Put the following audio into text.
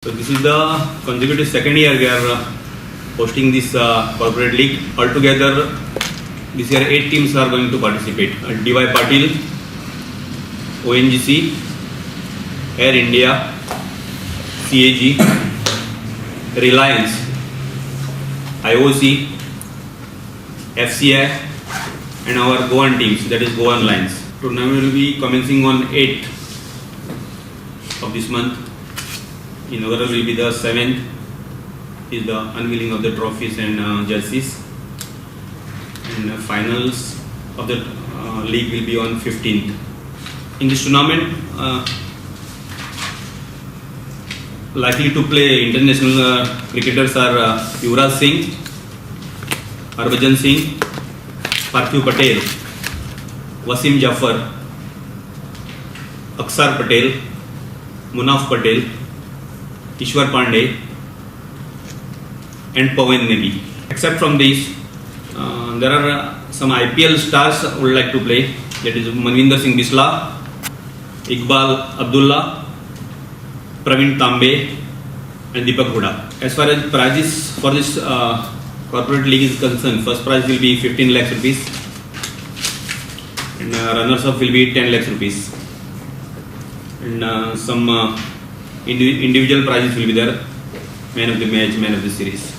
So this is the consecutive second year we are hosting this corporate league. Altogether, this year 8 teams are going to participate. DY Patil, ONGC, Air India, CAG, Reliance, IOC, FCI, and our Goan teams, that is Goan Lions. Tournament will be commencing on 8th of this month. Inaugural will be the 7th, is the unveiling of the trophies and jerseys, and finals of the league will be on 15th. In this tournament, likely to play international cricketers are Yuvraj Singh, Harbhajan Singh, Parthiv Patel, Wasim Jafar, Aksar Patel, Munaf Patel, Ishwar Pandey, and Pawan Negi. Except from these, there are some IPL stars who would like to play. That is Manvinder Singh Bisla, Iqbal Abdullah, Praveen Tambe, and Deepak Huda. As far as prizes for this corporate league is concerned, first prize will be 15 lakhs rupees, and runners up will be 10 lakhs rupees, and some individual prizes will be there, man of the match, man of the series.